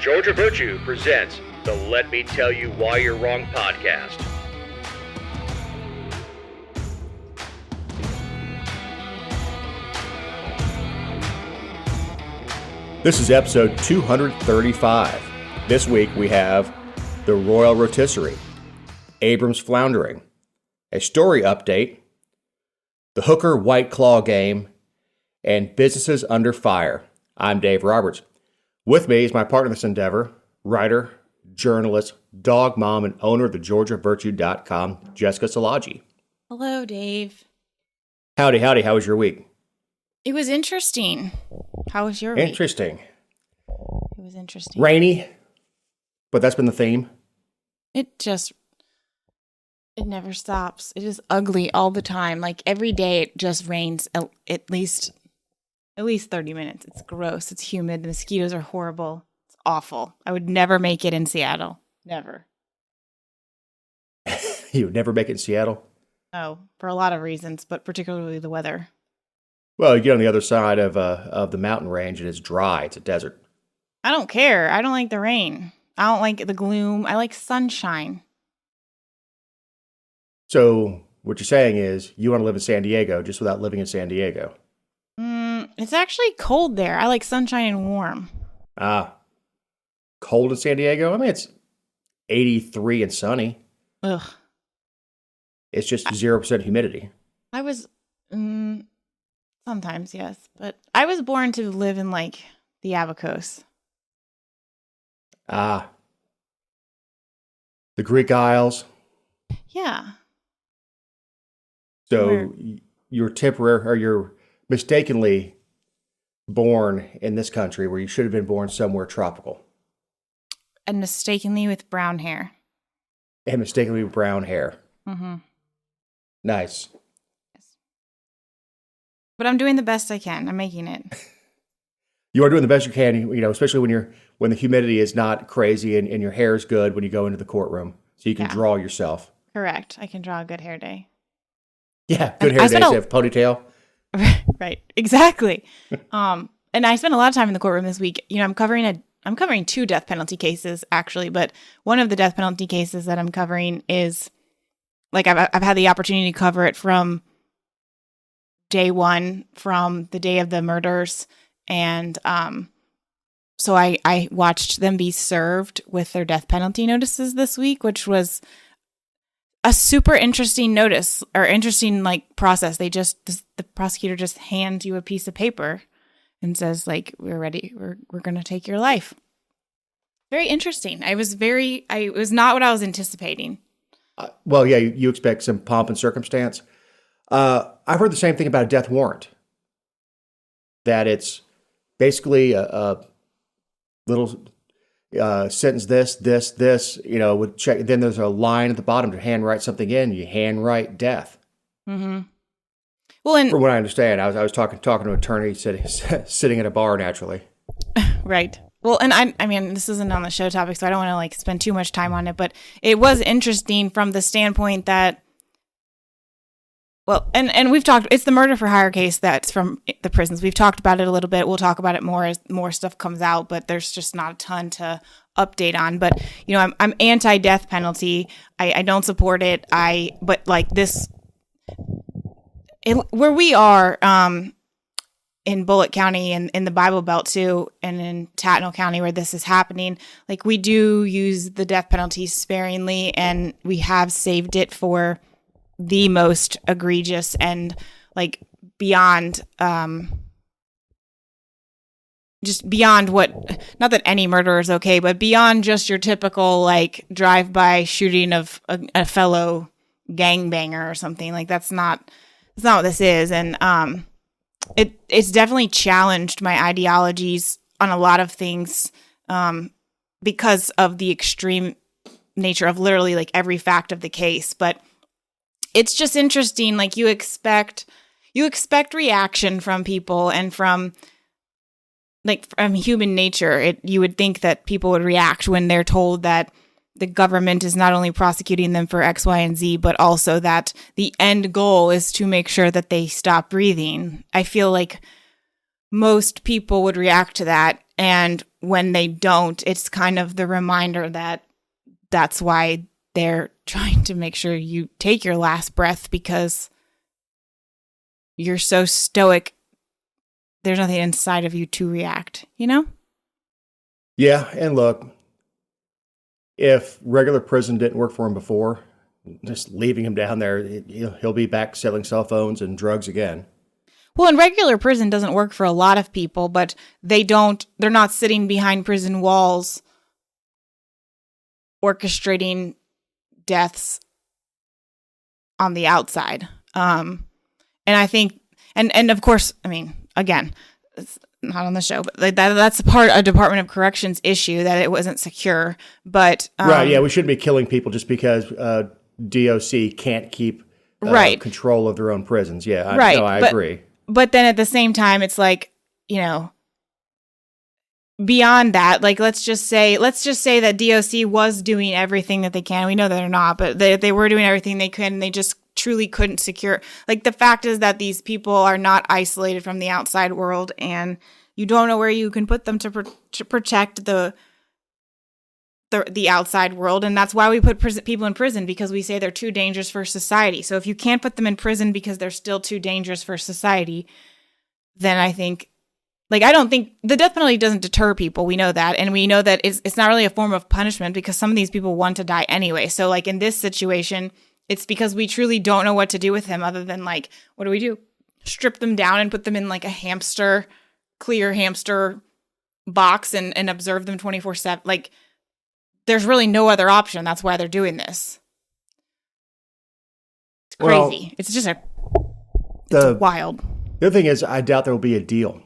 Georgia Virtue presents the Let Me Tell You Why You're Wrong podcast. This is episode 235. This week we have the Royal Rotisserie, Abrams floundering, a story update, the Hooker White Claw game, and businesses under fire. I'm Dave Roberts. With me is my partner in this endeavor, writer, journalist, dog mom, and owner of the GeorgiaVirtue.com, Jessica Szilagyi. Hello, Dave. Howdy. How was your week? It was interesting. How was your week? Interesting. It was interesting. Rainy, but that's been the theme. It never stops. It is ugly all the time. Like every day it just rains at least 30 minutes. It's gross. It's humid. The mosquitoes are horrible. It's awful. I would never make it in Seattle. Never. You would never make it in Seattle? No, for a lot of reasons, but particularly the weather. Well, you get on the other side of the mountain range and it's dry. It's a desert. I don't care. I don't like the rain. I don't like the gloom. I like sunshine. So what you're saying is you want to live in San Diego just without living in San Diego. It's actually cold there. I like sunshine and warm. Cold in San Diego? I mean, it's 83 and sunny. Ugh. It's just 0% humidity. I was, sometimes, yes. But I was born to live in, like, the Avocos. The Greek Isles. Yeah. So you're mistakenly born in this country where you should have been born somewhere tropical. And mistakenly with brown hair. And mistakenly with brown hair. Mm-hmm. Nice. Yes. But I'm doing the best I can. I'm making it. You are doing the best you can, you know, especially when the humidity is not crazy and your hair is good when you go into the courtroom. So you can draw yourself. Correct. I can draw a good hair day. Yeah, good hair days. They have ponytail. Right. Exactly. And I spent a lot of time in the courtroom this week. You know, I'm covering two death penalty cases actually, but one of the death penalty cases that I'm covering is like I've had the opportunity to cover it from day one, from the day of the murders, and so I watched them be served with their death penalty notices this week, which was a super interesting notice or interesting like process. The prosecutor just hands you a piece of paper and says like, we're ready. We're going to take your life. Very interesting. It was not what I was anticipating. Well, yeah, you expect some pomp and circumstance. I've heard the same thing about a death warrant. That it's basically a little sentence, this, you know, with check. Then there's a line at the bottom to handwrite something in. You handwrite death. Mm-hmm. Well, and from what I understand, I was talking to an attorney sitting at a bar naturally. Right. Well, and I mean, this isn't on the show topic, so I don't want to like spend too much time on it, but it was interesting from the standpoint that, well, and we've talked, it's the murder for hire case that's from the prisons. We've talked about it a little bit. We'll talk about it more as more stuff comes out, but there's just not a ton to update on. But, you know, I'm anti-death penalty. I don't support it. But like this, where we are, in Bullitt County and in the Bible Belt too, and in Tattnall County where this is happening, like we do use the death penalty sparingly, and we have saved it for the most egregious and like beyond, just beyond what, not that any murder is okay, but beyond just your typical like drive-by shooting of a fellow gangbanger or something. Like that's not what this is. And, it's definitely challenged my ideologies on a lot of things because of the extreme nature of literally like every fact of the case. But it's just interesting. Like you expect reaction from people and from human nature. You would think that people would react when they're told that the government is not only prosecuting them for X, Y, and Z, but also that the end goal is to make sure that they stop breathing. I feel like most people would react to that. And when they don't, it's kind of the reminder that that's why they're trying to make sure you take your last breath, because you're so stoic. There's nothing inside of you to react, you know? Yeah, and look, if regular prison didn't work for him before, just leaving him down there, he'll be back selling cell phones and drugs again. Well, and regular prison doesn't work for a lot of people, but they're not sitting behind prison walls orchestrating deaths on the outside. And I think, and of course, I mean, again, it's not on the show, but that's a Department of Corrections issue, that it wasn't secure. But right, yeah, we shouldn't be killing people just because DOC can't keep control of their own prisons. Yeah, I agree. But then at the same time, it's like, beyond that, like let's just say that DOC was doing everything that they can. We know that they're not, but they were doing everything they could, and they just truly couldn't secure. Like, the fact is that these people are not isolated from the outside world, and you don't know where you can put them to protect the outside world. And that's why we put people in prison, because we say they're too dangerous for society. So if you can't put them in prison because they're still too dangerous for society, then I think, I don't think the death penalty doesn't deter people. We know that. And we know that it's not really a form of punishment, because some of these people want to die anyway. So like in this situation, it's because we truly don't know what to do with him, other than what do we do? Strip them down and put them in like a clear hamster box and observe them 24/7. There's really no other option. That's why they're doing this. It's crazy. It's wild. The other thing is, I doubt there will be a deal.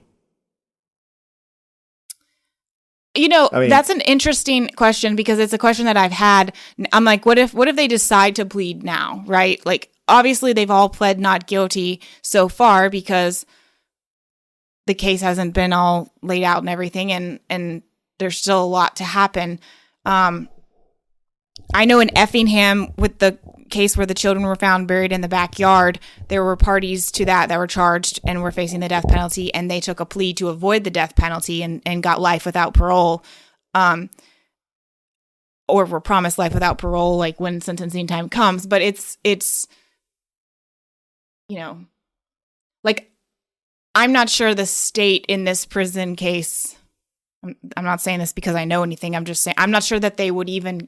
That's an interesting question, because it's a question that I've had. I'm like, what if they decide to plead now, right? Like, obviously they've all pled not guilty so far, because the case hasn't been all laid out and everything, and there's still a lot to happen. I know in Effingham, with the case where the children were found buried in the backyard, there were parties to that were charged and were facing the death penalty, and they took a plea to avoid the death penalty and got life without parole, or were promised life without parole, when sentencing time comes. But it's I'm not sure the state in this prison case, I'm not saying this because I know anything, I'm just saying I'm not sure that they would even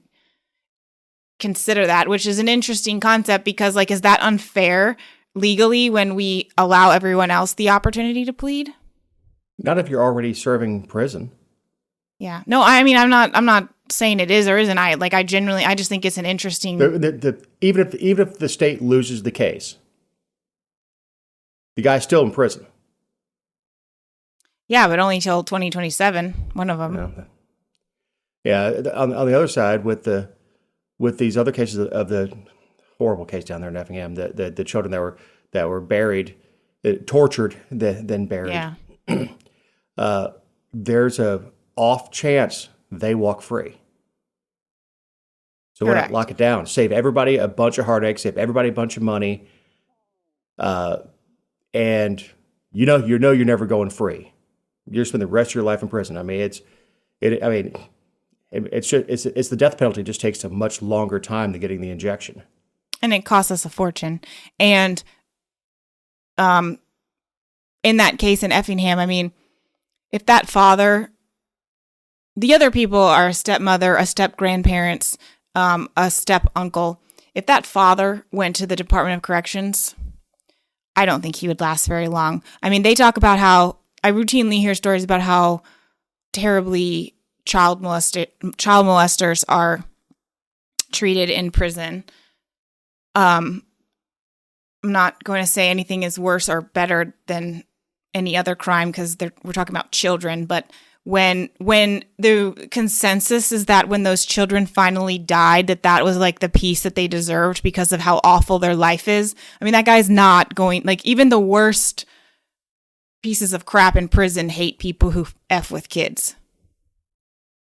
consider that, which is an interesting concept, because is that unfair legally when we allow everyone else the opportunity to plead? Not if you're already serving prison. Yeah. No, I mean, I'm not saying it is or isn't. I just think it's an interesting. Even if the state loses the case, the guy's still in prison. Yeah, but only till 2027. One of them. Yeah. On the other side, with these other cases of the horrible case down there in Effingham, the children that were buried, tortured, then buried. Yeah. There's a off chance they walk free. So why not lock it down? Save everybody a bunch of heartache, save everybody a bunch of money, and you're never going free. You're spend the rest of your life in prison. I mean, it's the death penalty. Just takes a much longer time than getting the injection, and it costs us a fortune. And in that case in Effingham, I mean, if that father, the other people are a stepmother, a step grandparents, a step uncle. If that father went to the Department of Corrections, I don't think he would last very long. I mean, they talk about how, I routinely hear stories about how terribly child molesters are treated in prison. I'm not going to say anything is worse or better than any other crime, because we're talking about children. But when the consensus is that when those children finally died, that was the peace that they deserved because of how awful their life is. I mean, that guy's not going, even the worst pieces of crap in prison hate people who F with kids.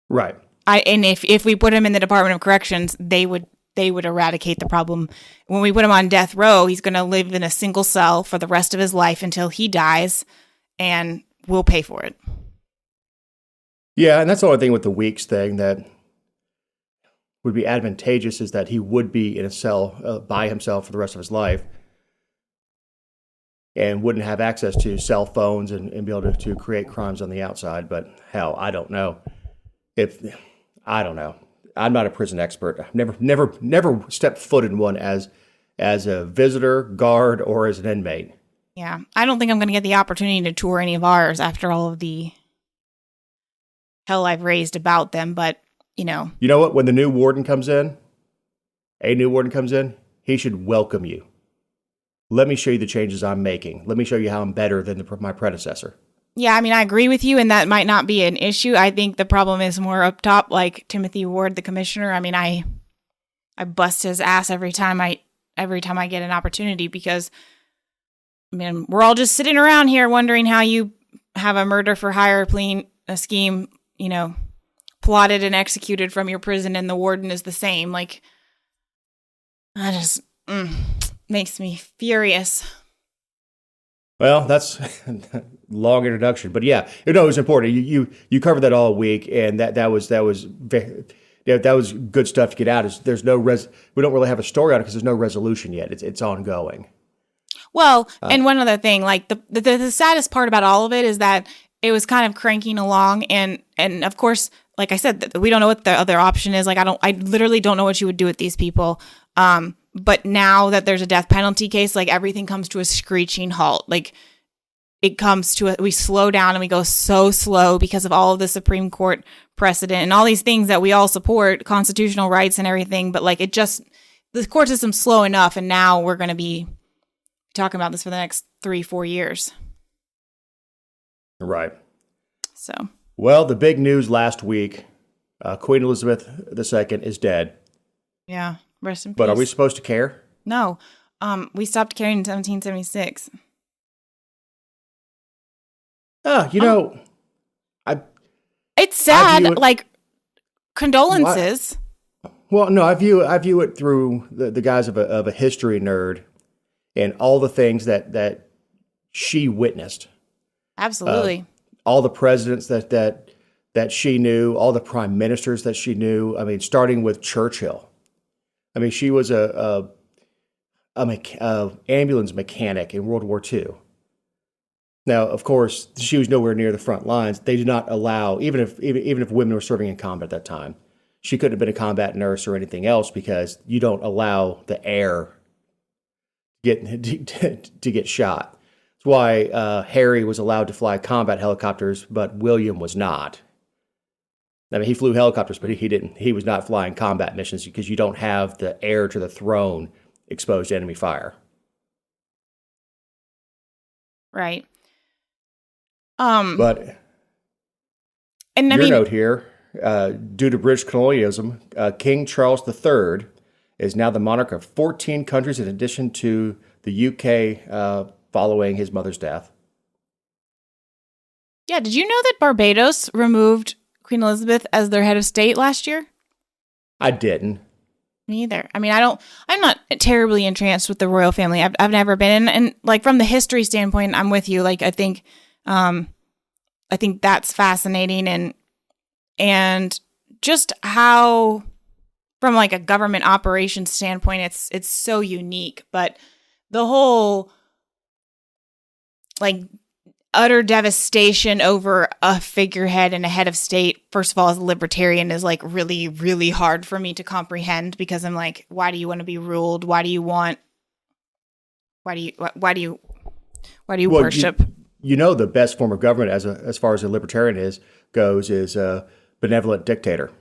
Right. And if we put him in the Department of Corrections, they would eradicate the problem. When we put him on death row, he's going to live in a single cell for the rest of his life until he dies, and we'll pay for it. Yeah, and that's the only thing with the Weeks thing that would be advantageous is that he would be in a cell by himself for the rest of his life and wouldn't have access to cell phones and be able to create crimes on the outside. But hell, I don't know. I don't know. I'm not a prison expert. I've never stepped foot in one as a visitor, guard, or as an inmate. Yeah, I don't think I'm going to get the opportunity to tour any of ours after all of the hell I've raised about them, but, You know what? When the new warden comes in, he should welcome you. Let me show you the changes I'm making. Let me show you how I'm better than my predecessor. Yeah, I mean, I agree with you, and that might not be an issue. I think the problem is more up top, like Timothy Ward, the commissioner. I mean, I bust his ass every time I get an opportunity because, I mean, we're all just sitting around here wondering how you have a murder for hire scheme, plotted and executed from your prison, and the warden is the same. Like, that just makes me furious. Well, that's a long introduction, but yeah, it was important. You covered that all week, and that was good stuff to get out. We don't really have a story on it because there's no resolution yet. It's ongoing. Well, and one other thing, like the saddest part about all of it is that it was kind of cranking along, and of course, like I said, we don't know what the other option is. Like I literally don't know what you would do with these people. But now that there's a death penalty case, like everything comes to a screeching halt. Like we slow down and we go so slow because of all of the Supreme Court precedent and all these things that we all support, constitutional rights and everything. But like the court system's slow enough, and now we're going to be talking about this for the next 3-4 years. Right. So. Well, the big news last week, Queen Elizabeth II is dead. Yeah. Rest in peace. But are we supposed to care? No. We stopped caring in 1776. It's sad. Condolences. Well, no, I view it through the guise of a history nerd and all the things that she witnessed. Absolutely. All the presidents that she knew, all the prime ministers that she knew. I mean, starting with Churchill. I mean, she was a ambulance mechanic in World War II. Now, of course, she was nowhere near the front lines. They did not allow, even if women were serving in combat at that time, she couldn't have been a combat nurse or anything else because you don't allow the air to get shot. That's why Harry was allowed to fly combat helicopters, but William was not. I mean, he flew helicopters, but he didn't. He was not flying combat missions because you don't have the heir to the throne exposed to enemy fire. Right. But note here, due to British colonialism, King Charles III is now the monarch of 14 countries in addition to the UK following his mother's death. Yeah, did you know that Barbados removed Queen Elizabeth as their head of state last year? I didn't. Me either. I mean, I'm not terribly entranced with the royal family. I've never been. And like from the history standpoint, I'm with you. Like I think that's fascinating and just how from like a government operations standpoint, it's so unique, but the whole like utter devastation over a figurehead and a head of state, first of all, as a libertarian, is like really, really hard for me to comprehend because I'm like, why do you want to be ruled? Why do you worship? The best form of government as far as a libertarian goes is a benevolent dictator.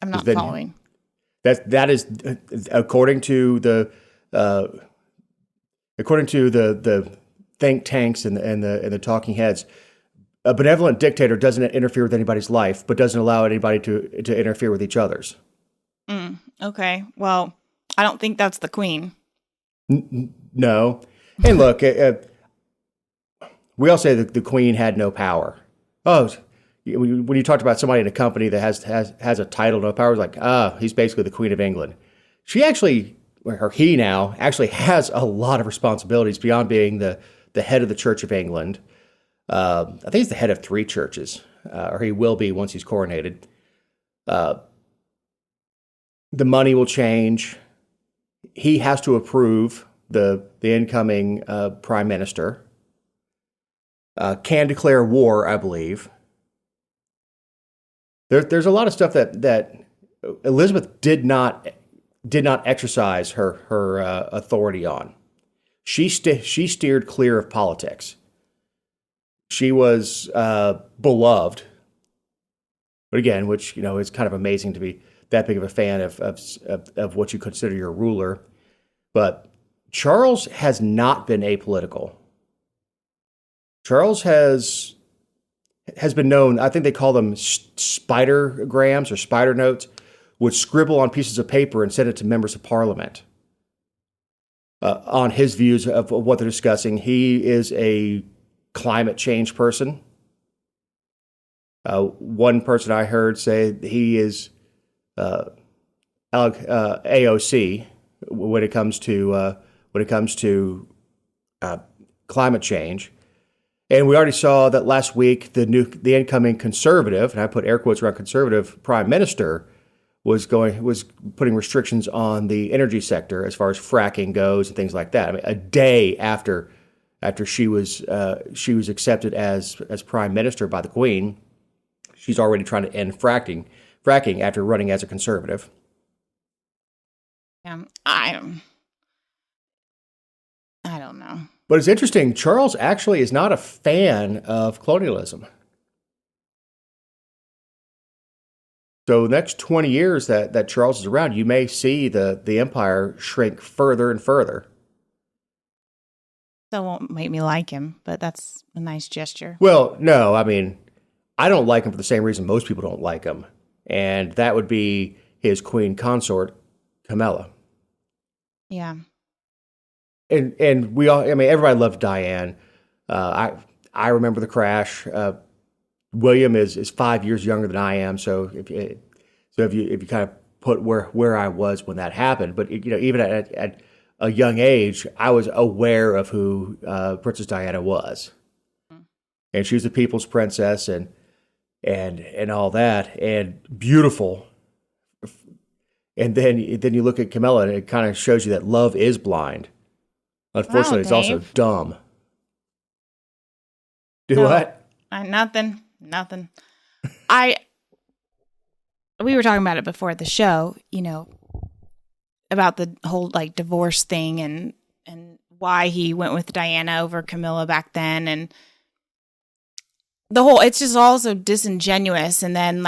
I'm not following. That is according to the think tanks and the talking heads. A benevolent dictator doesn't interfere with anybody's life, but doesn't allow anybody to interfere with each other's. Okay. Well, I don't think that's the Queen. No. And look, we all say that the Queen had no power. Oh, when you talked about somebody in a company that has a title, no power, it's like, he's basically the Queen of England. He now actually has a lot of responsibilities beyond being the the head of the Church of England. I think he's the head of 3 churches, or he will be once he's coronated. The money will change. He has to approve the incoming prime minister. Can declare war, I believe. There's a lot of stuff that Elizabeth did not exercise her authority on. She steered clear of politics. She was beloved, but again, which is kind of amazing to be that big of a fan of what you consider your ruler. But Charles has not been apolitical. Charles has been known, I think they call them spidergrams or spider notes, would scribble on pieces of paper and send it to members of parliament on his views of what they're discussing. He is a climate change person. One person I heard say he is AOC when it comes to climate change. And we already saw that last week the incoming conservative, and I put air quotes around conservative, prime minister was putting restrictions on the energy sector as far as fracking goes and things like that. I mean, a day after she was accepted as prime minister by the Queen, she's already trying to end fracking after running as a conservative. I don't know. But it's interesting, Charles actually is not a fan of colonialism. So the next 20 years that Charles is around, you may see the empire shrink further and further. That won't make me like him, but that's a nice gesture. Well, no, I mean, I don't like him for the same reason most people don't like him. And that would be his queen consort, Camilla. Yeah. And we all, I mean, everybody loved Diane. I remember the crash. William is 5 years younger than I am, so if you kind of put where I was when that happened, but even at a young age, I was aware of who Princess Diana was, and she was the people's princess, and all that, and beautiful. And then you look at Camilla, and it kind of shows you that love is blind. Unfortunately, it's also dumb. What? Nothing. We were talking about it before the show, about the whole divorce thing and why he went with Diana over Camilla back then, and it's just all so disingenuous, and then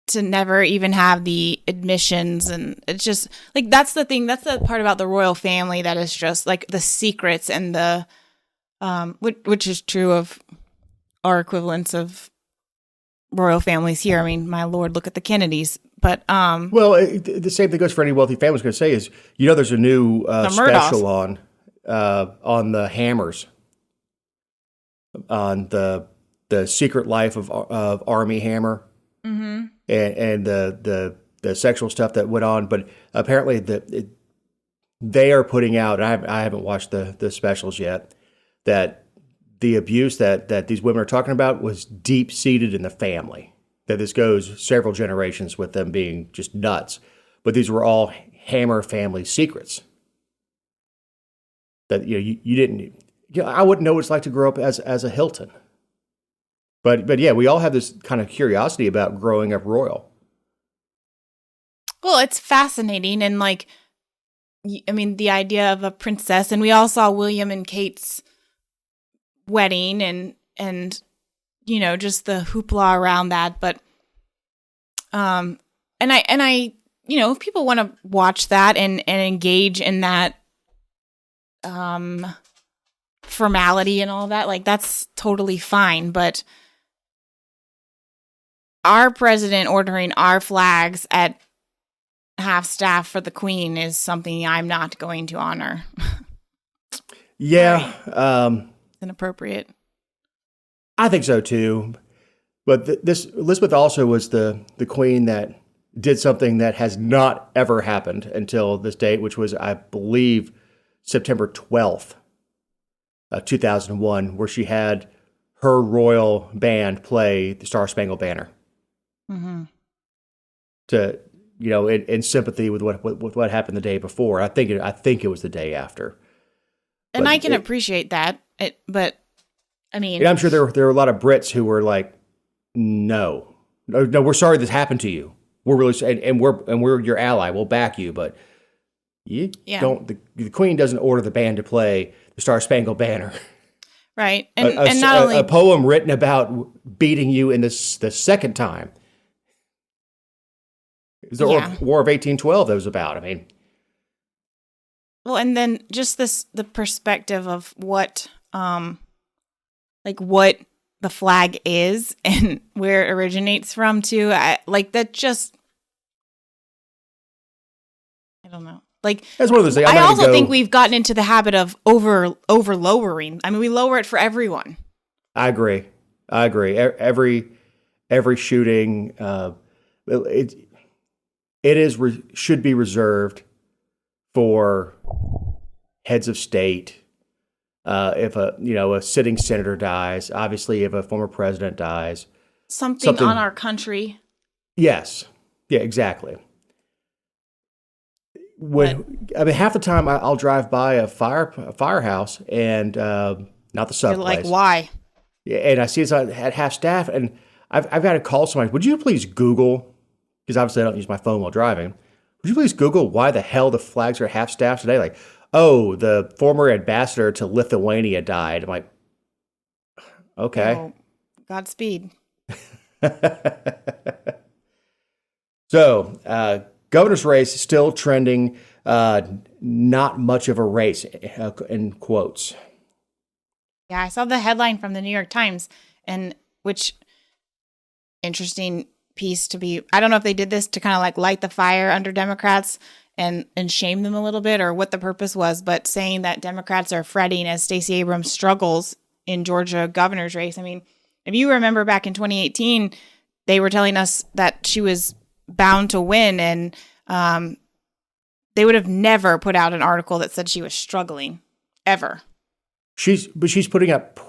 to never even have the admissions, and it's just that's the thing, that's the part about the royal family that is just the secrets and the which is true of our equivalents of royal families here. I mean, my lord, look at the Kennedys. But well, the same thing goes for any wealthy family. I was going to say is, there's a new special on the Hammers, on the secret life of Army Hammer, and the sexual stuff that went on. But apparently they are putting out. I haven't watched the specials yet. That the abuse that these women are talking about was deep-seated in the family, that this goes several generations with them being just nuts. But these were all Hammer family secrets that you didn't. I wouldn't know what it's like to grow up as a Hilton. But yeah, we all have this kind of curiosity about growing up royal. Well, it's fascinating, and the idea of a princess, and we all saw William and Kate's wedding and just the hoopla around that, but and I if people want to watch that and engage in that formality and all that, that's totally fine. But our president ordering our flags at half staff for the Queen is something I'm not going to honor. Yeah. Inappropriate. I think so too. But this Elizabeth also was the queen that did something that has not ever happened until this date, which was, I believe, September 12th. 2001, where she had her royal band play the Star Spangled Banner to, in sympathy with what happened the day before. I think it was the day after. And I can appreciate that, but I mean, and I'm sure there were a lot of Brits who were like, no, we're sorry this happened to you. We're really and we're your ally. We'll back you, but you don't. The Queen doesn't order the band to play the Star Spangled Banner, right? And not only a poem written about beating you in the second time. It was the War of 1812 that was about. I mean, well, and then just the perspective of what what the flag is and where it originates from too. I don't know. Like, that's one of those things. I also think we've gotten into the habit of over lowering. I mean, we lower it for everyone. I agree. Every shooting, should be reserved for heads of state. If a sitting senator dies, obviously if a former president dies, something on our country. Yes. Yeah, exactly. Half the time I'll drive by a firehouse and not the sub place. You're like, why? Yeah, and I see it's at half staff, and I've got to call somebody. Would you please Google? Because obviously I don't use my phone while driving. Would you please Google why the hell the flags are half staff today? Like, oh, the former ambassador to Lithuania died. I'm like, okay. Oh, Godspeed. So, governor's race is still trending, not much of a race, in quotes. Yeah, I saw the headline from the New York Times, and which interesting piece to be. I don't know if they did this to kind of like light the fire under Democrats and shame them a little bit, or what the purpose was, but saying that Democrats are fretting as Stacey Abrams struggles in Georgia governor's race. I mean, if you remember back in 2018, they were telling us that she was bound to win, and they would have never put out an article that said she was struggling, ever. She's putting up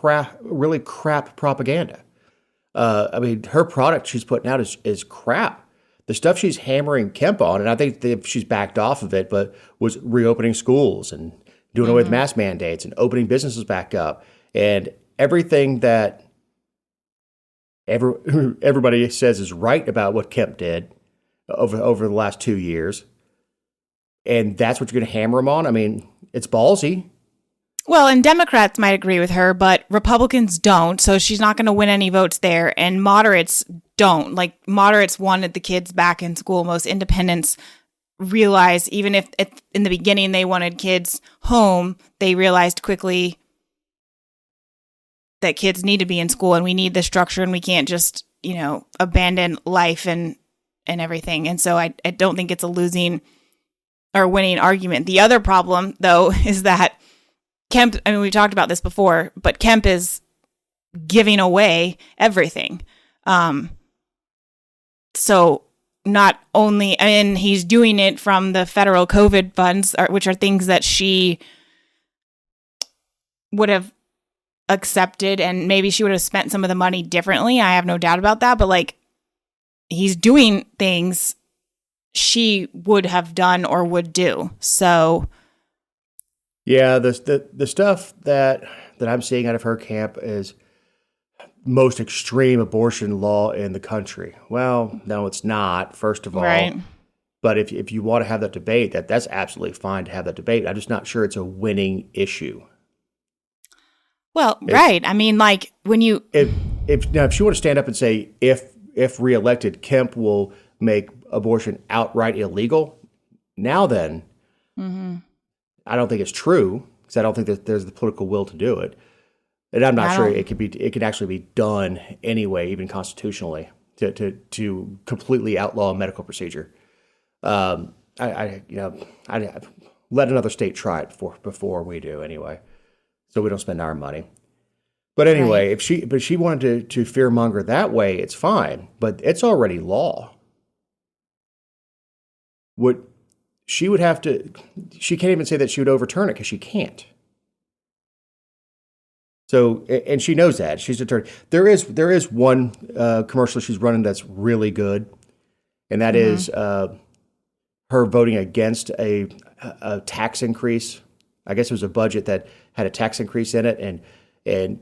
really crap propaganda. Her product she's putting out is crap. The stuff she's hammering Kemp on, and I think she's backed off of it, but was reopening schools and doing away with mask mandates and opening businesses back up, and everything that everybody says is right about what Kemp did over the last 2 years, and that's what you're going to hammer him on. I mean, it's ballsy. Well, and Democrats might agree with her, but Republicans don't, so she's not going to win any votes there. And moderates don't. Like, moderates wanted the kids back in school. Most independents realize, even if in the beginning they wanted kids home, they realized quickly that kids need to be in school and we need the structure and we can't just, abandon life and everything. And so I don't think it's a losing or winning argument. The other problem, though, is that Kemp, we talked about this before, but Kemp is giving away everything. So not only, he's doing it from the federal COVID funds, which are things that she would have accepted, and maybe she would have spent some of the money differently. I have no doubt about that. But he's doing things she would have done or would do. So yeah, the stuff that I'm seeing out of her camp is most extreme abortion law in the country. Well, no, it's not, first of all. Right. But if you want to have that debate, that's absolutely fine to have that debate. I'm just not sure it's a winning issue. Well, right. When you if she want to stand up and say if reelected, Kemp will make abortion outright illegal, now then, I don't think it's true, because I don't think that there's the political will to do it, and I'm not sure it could actually be done anyway, even constitutionally, to completely outlaw a medical procedure. I let another state try it before we do anyway, so we don't spend our money. But anyway, right. if she wanted to fearmonger that way, it's fine. But it's already law. She can't even say that she would overturn it, because she can't. So, and she knows that. She's determined. There is one commercial she's running that's really good, and that is her voting against a tax increase. I guess it was a budget that had a tax increase in it, and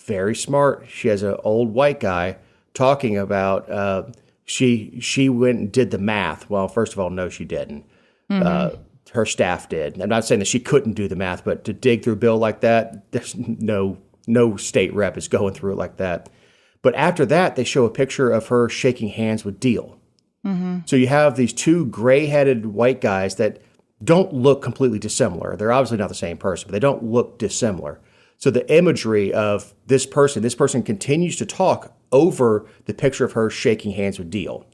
very smart. She has an old white guy talking about she went and did the math. Well, first of all, no, she didn't. Her staff did. I'm not saying that she couldn't do the math, but to dig through a bill like that, there's no state rep is going through it like that. But after that, they show a picture of her shaking hands with Deal. So you have these two gray-headed white guys that don't look completely dissimilar. They're obviously not the same person, but they don't look dissimilar. So the imagery of this person continues to talk over the picture of her shaking hands with Deal.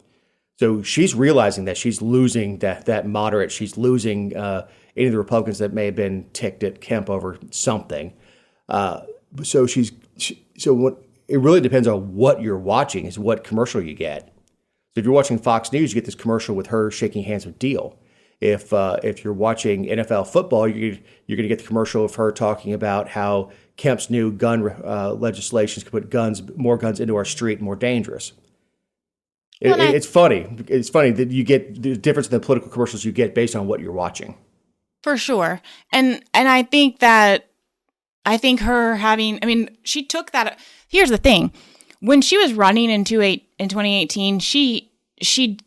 So she's realizing that she's losing that moderate. She's losing any of the Republicans that may have been ticked at Kemp over something. So what it really depends on what you're watching is what commercial you get. So if you're watching Fox News, you get this commercial with her shaking hands with Deal. If you're watching NFL football, you're going to get the commercial of her talking about how Kemp's new gun legislations could put more guns into our street, more dangerous. It's funny. It's funny that you get the difference in the political commercials you get based on what you're watching. For sure. And I think her having, I mean, she took that. Here's the thing. When she was running in 2018, she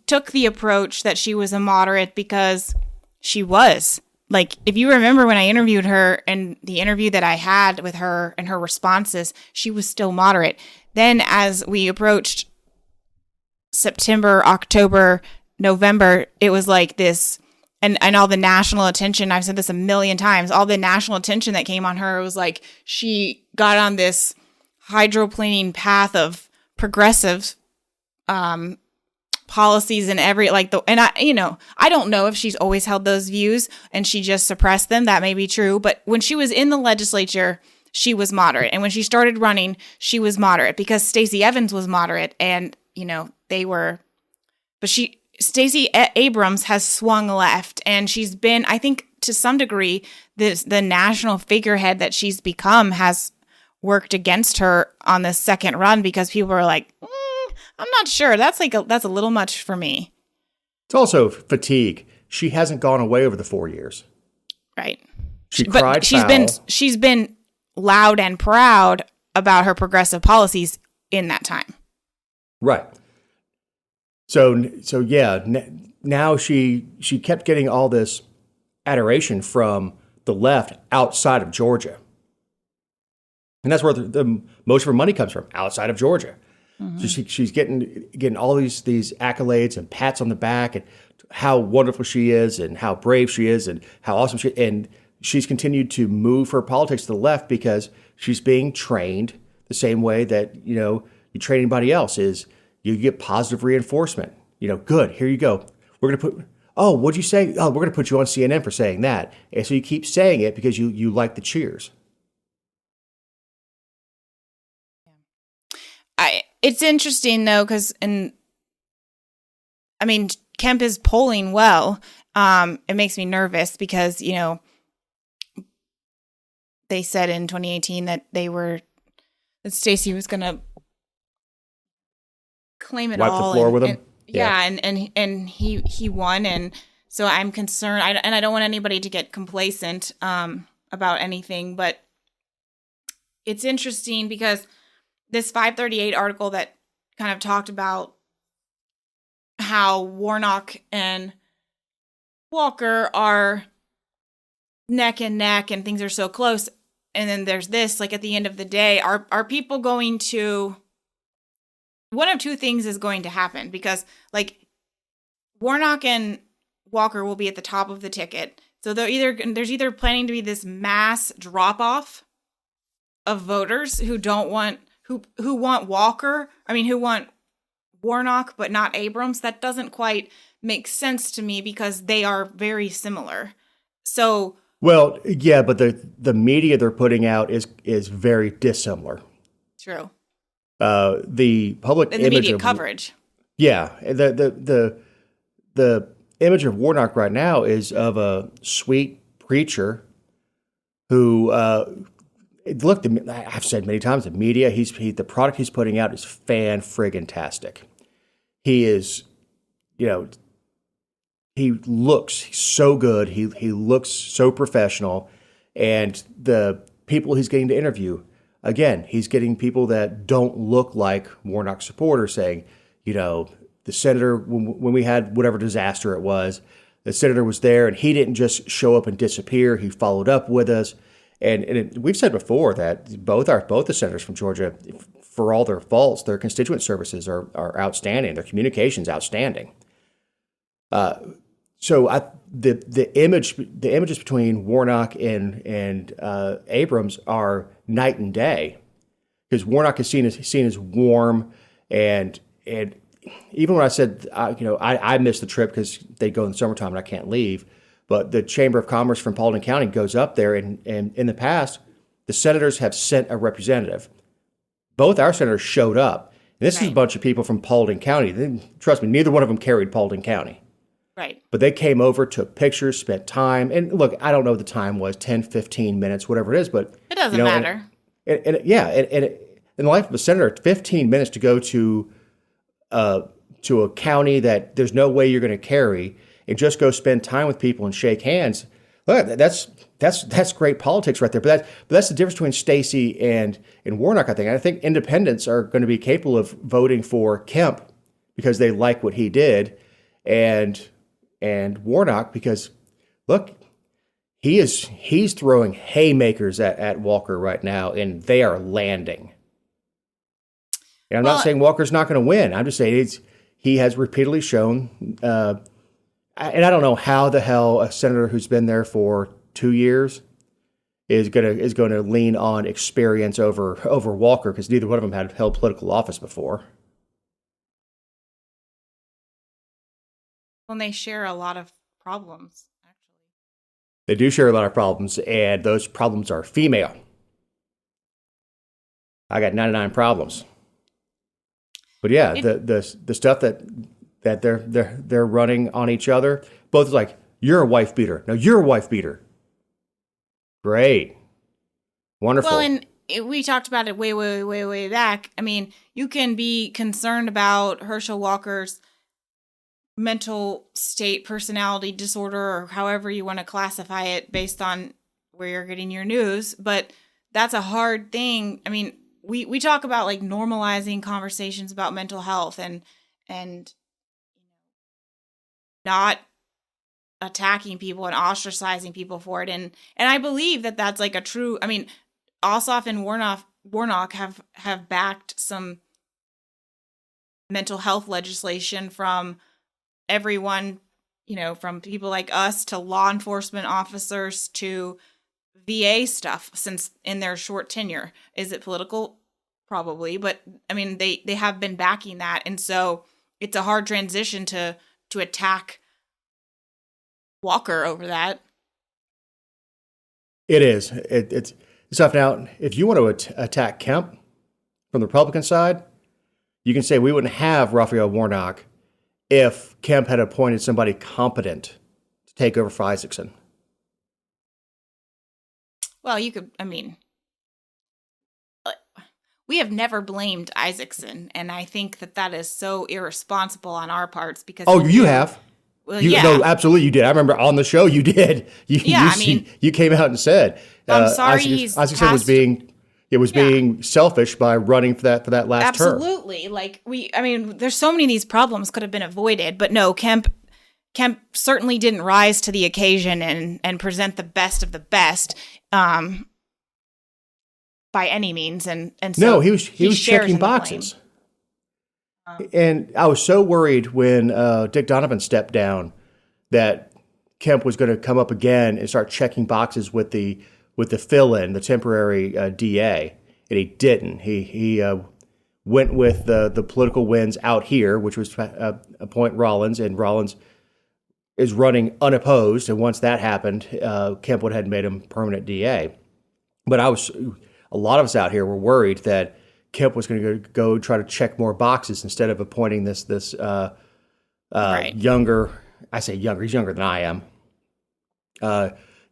took the approach that she was a moderate because she was. Like, if you remember when I interviewed her and the interview that I had with her and her responses, she was still moderate. Then as we approached September, October, November, it was like this, and all the national attention, I've said this a million times, all the national attention that came on her was like she got on this hydroplaning path of progressive policies and I don't know if she's always held those views and she just suppressed them. That may be true. But when she was in the legislature, she was moderate. And when she started running, she was moderate because Stacey Evans was moderate and, Stacey Abrams has swung left and she's been, I think to some degree, the national figurehead that she's become has worked against her on the second run because people are like, I'm not sure. That's a little much for me. It's also fatigue. She hasn't gone away over the 4 years. Right. But she's been loud and proud about her progressive policies in that time. Right. So yeah, now she kept getting all this adoration from the left outside of Georgia. And that's where the most of her money comes from, outside of Georgia. So she's getting all these accolades and pats on the back and how wonderful she is and how brave she is and how awesome and she's continued to move her politics to the left because she's being trained the same way that, you train anybody else is you get positive reinforcement. Good, here you go. We're going to what'd you say? Oh, we're going to put you on CNN for saying that. And so you keep saying it because you like the cheers. It's interesting though, because Kemp is polling well. It makes me nervous because, they said in 2018 that Stacey was going to claim it all. Wipe the floor with him? And he won. And so I'm concerned. I don't want anybody to get complacent about anything, but it's interesting because this 538 article that kind of talked about how Warnock and Walker are neck and neck and things are so close. And then there's this, like at the end of the day, are people going to, one of two things is going to happen because like Warnock and Walker will be at the top of the ticket. So there's either planning to be this mass drop off of voters who don't want, who want Walker, who want Warnock, but not Abrams. That doesn't quite make sense to me because they are very similar. So, well, yeah, but the media they're putting out is very dissimilar. True. The public and the image media of coverage. Yeah, the image of Warnock right now is of a sweet preacher who Look, I've said many times, the media, the product he's putting out is fan-friggin-tastic. He is, you know, he looks so good. He looks so professional. And the people he's getting to interview, again, he's getting people that don't look like Warnock supporters saying, you know, the senator, when we had whatever disaster it was, the senator was there and he didn't just show up and disappear. He followed up with us. And we've said before that both the senators from Georgia, for all their faults, their constituent services are outstanding. Their communication's outstanding. So the images between Warnock and Abrams are night and day, because Warnock is seen as warm and even when I said I missed the trip because they go in the summertime and I can't leave. But the Chamber of Commerce from Paulding County goes up there, and in the past, the senators have sent a representative. Both our senators showed up. And this is a bunch of people from Paulding County. Trust me, neither one of them carried Paulding County. Right. But they came over, took pictures, spent time. And look, I don't know what the time was, 10, 15 minutes, whatever it is. But it doesn't matter. And in the life of a senator, 15 minutes to go to a county that there's no way you're going to carry, and just go spend time with people and shake hands. Look, that's great politics right there. But that's the difference between Stacey and Warnock, I think. And I think independents are going to be capable of voting for Kemp because they like what he did, and Warnock because look, he's throwing haymakers at Walker right now, and they are landing. And I'm not saying Walker's not going to win. I'm just saying he has repeatedly shown. And I don't know how the hell a senator who's been there for 2 years is going to lean on experience over Walker, because neither one of them had held political office before. Well, they share a lot of problems, actually. They do share a lot of problems, and those problems are female. I got 99 problems. But yeah, the stuff that they're running on each other, both like, you're a wife beater. No, you're a wife beater. Great. Wonderful. Well, and we talked about it way back. I mean, you can be concerned about Herschel Walker's mental state, personality disorder, or however you want to classify it based on where you're getting your news, but that's a hard thing. I mean, we talk about like normalizing conversations about mental health and not attacking people and ostracizing people for it. And I believe that that's like a true, I mean, Ossoff and Warnock have backed some mental health legislation from everyone, from people like us to law enforcement officers to VA stuff since in their short tenure. Is it political? Probably. But I mean, they have been backing that. And so it's a hard transition to attack Walker over that. It is. It's tough. Now, if you want to attack Kemp from the Republican side, you can say we wouldn't have Raphael Warnock if Kemp had appointed somebody competent to take over for Isaacson. Well, you could, I mean, we have never blamed Isaacson, and I think that is so irresponsible on our parts because... Oh, you have? Well, yeah. No, absolutely you did. I remember on the show you did. You came out and said... I'm sorry Isaacson was being selfish by running for that last term. Absolutely. Like, there's so many of these problems could have been avoided, but no, Kemp certainly didn't rise to the occasion and present the best of the best by any means. And so no, he was checking boxes. And I was so worried when Dick Donovan stepped down that Kemp was going to come up again and start checking boxes with the fill-in, the temporary DA, and he didn't. He went with the political wins out here, which was appoint Rollins, and Rollins is running unopposed. And once that happened, Kemp went ahead and made him permanent DA. But a lot of us out here were worried that Kemp was going to go try to check more boxes instead of appointing this younger. I say younger. He's younger than I am.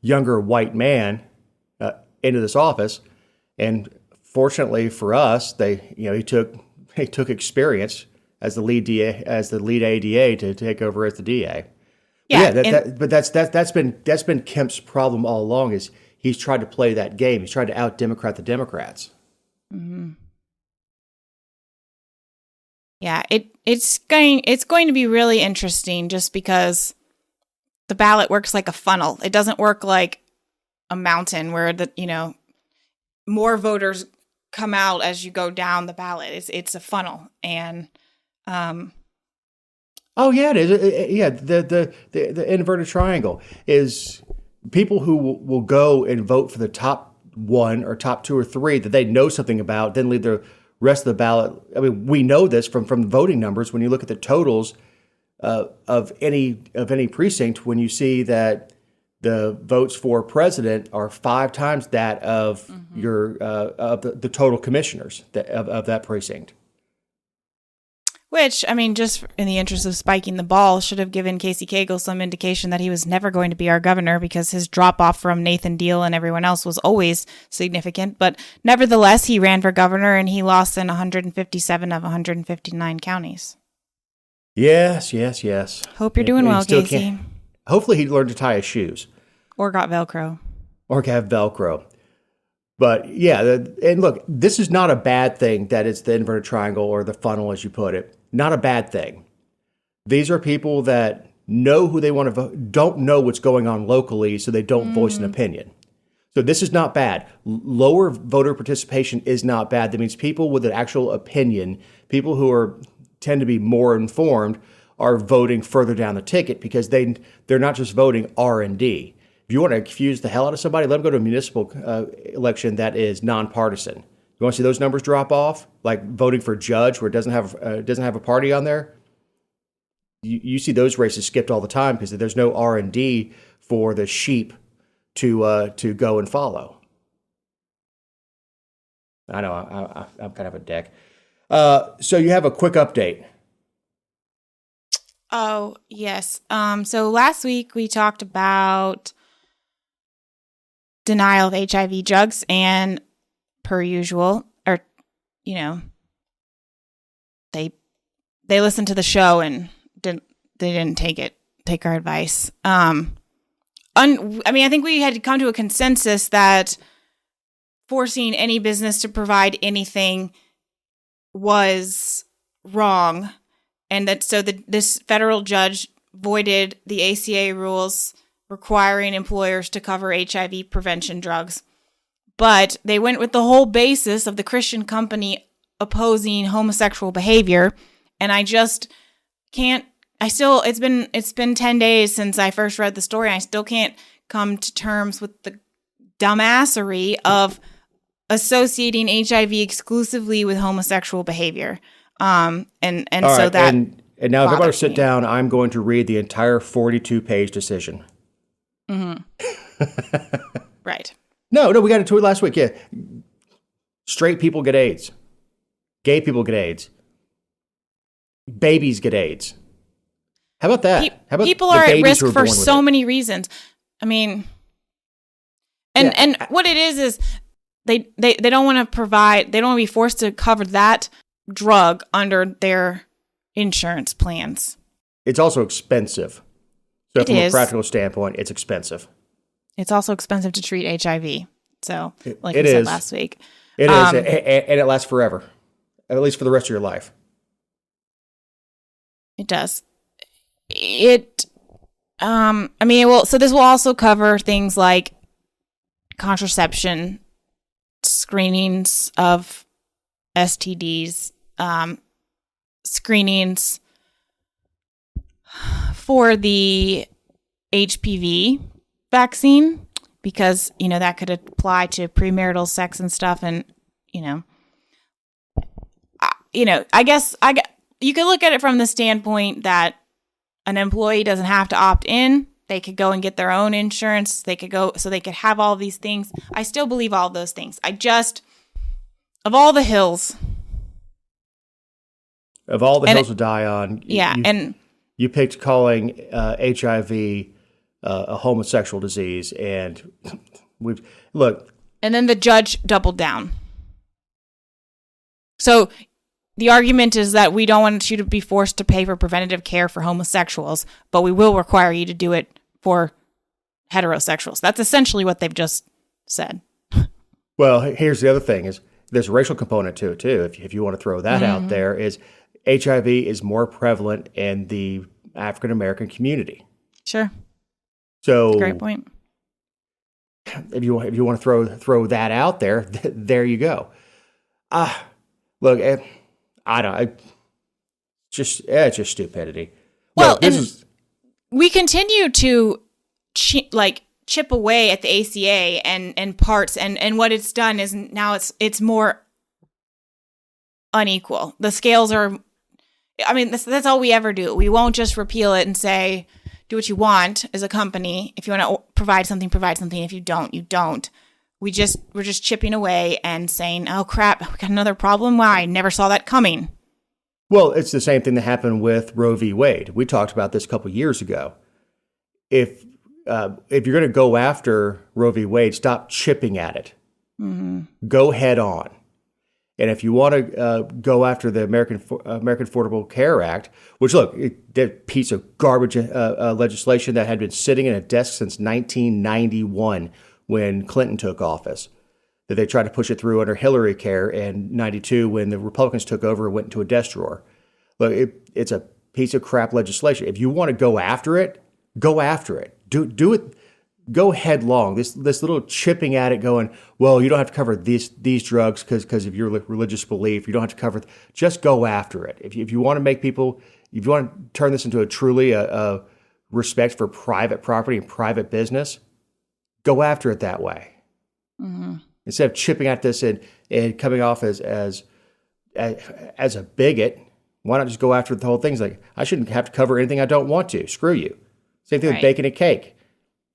Younger white man into this office, And fortunately for us, he took experience as the lead DA, as the lead ADA to take over as the DA. Yeah, but that's been Kemp's problem all along. Is he's tried to play that game. He's tried to out-Democrat the Democrats. Mm-hmm. Yeah, it's going to be really interesting just because the ballot works like a funnel. It doesn't work like a mountain where more voters come out as you go down the ballot. It's a funnel, and oh yeah, it is. Yeah, the inverted triangle is people who will go and vote for the top one or top two or three that they know something about, then leave the rest of the ballot. I mean, we know this from voting numbers. When you look at the totals of any precinct, when you see that the votes for president are 5 times that of your of the total commissioners of that precinct. Which, I mean, just in the interest of spiking the ball, should have given Casey Cagle some indication that he was never going to be our governor, because his drop-off from Nathan Deal and everyone else was always significant. But nevertheless, he ran for governor, and he lost in 157 of 159 counties. Yes. Hope you're doing well, Casey. Hopefully he learned to tie his shoes. Or got Velcro. Or have Velcro. But yeah, and look, this is not a bad thing that it's the inverted triangle or the funnel, as you put it. Not a bad thing. These are people that know who they want to vote, don't know what's going on locally, so they don't voice an opinion. So this is not bad. Lower voter participation is not bad. That means people with an actual opinion, people who tend to be more informed, are voting further down the ticket because they're not just voting R&D. If you want to confuse the hell out of somebody, let them go to a municipal election that is nonpartisan. You want to see those numbers drop off, like voting for judge where it doesn't have a party on there? You see those races skipped all the time because there's no R&D for the sheep to go and follow. I know I'm kind of a dick. So you have a quick update. Oh, yes. So last week we talked about denial of HIV drugs, and per usual, or they listened to the show and didn't take our advice. I think we had come to a consensus that forcing any business to provide anything was wrong, and that this federal judge voided the ACA rules requiring employers to cover HIV prevention drugs. But they went with the whole basis of the Christian company opposing homosexual behavior. And I just can't, it's been 10 days since I first read the story. I still can't come to terms with the dumbassery of associating HIV exclusively with homosexual behavior. And now if I were to sit down, I'm going to read the entire 42-page decision. Mm-hmm. Right. No, we got into it last week. Yeah. Straight people get AIDS. Gay people get AIDS. Babies get AIDS. How about that? How about people are at risk for so many reasons. I mean, and what it is they don't want to provide, they don't want to be forced to cover that drug under their insurance plans. It's also expensive. So from a practical standpoint, it's expensive. It's also expensive to treat HIV. So, like we said last week. It is, and it lasts forever, at least for the rest of your life. It does. So this will also cover things like contraception, screenings of STDs, screenings for the HPV vaccine, because, that could apply to premarital sex and stuff. And, I guess you could look at it from the standpoint that an employee doesn't have to opt in. They could go and get their own insurance. They could have all these things. I still believe all those things. Of all the hills to die on. You picked calling HIV a homosexual disease, and And then the judge doubled down. So the argument is that we don't want you to be forced to pay for preventative care for homosexuals, but we will require you to do it for heterosexuals. That's essentially what they've just said. Well, here's the other thing is there's a racial component to it too. If you want to throw that out there, is HIV is more prevalent in the African American community. Sure. So that's a great point. If you want to throw that out there, there you go. Look, I don't. It's just stupidity. Well, we continue to chip away at the ACA and parts, and what it's done is now it's more unequal. The scales are. I mean, that's all we ever do. We won't just repeal it and say, do what you want as a company. If you want to provide something, provide something. If you don't, you don't. We're just chipping away and saying, oh crap, we got another problem. Wow, I never saw that coming. Well, it's the same thing that happened with Roe v. Wade. We talked about this a couple of years ago. If you're going to go after Roe v. Wade, stop chipping at it. Mm-hmm. Go head on. And if you want to go after the American Affordable Care Act, which, look, that piece of garbage legislation that had been sitting in a desk since 1991 when Clinton took office, that they tried to push it through under Hillary care in 92 when the Republicans took over and went into a desk drawer. Look, it's a piece of crap legislation. If you want to go after it, go after it. Do it. Go headlong. This little chipping at it, going, well, you don't have to cover these drugs because of your religious belief. You don't have to cover. Just go after it. If you want to make people, if you want to turn this into a truly a respect for private property and private business, go after it that way. Mm-hmm. Instead of chipping at this and coming off as a bigot, why not just go after the whole thing? It's like, I shouldn't have to cover anything I don't want to. Screw you. Same thing with baking a cake.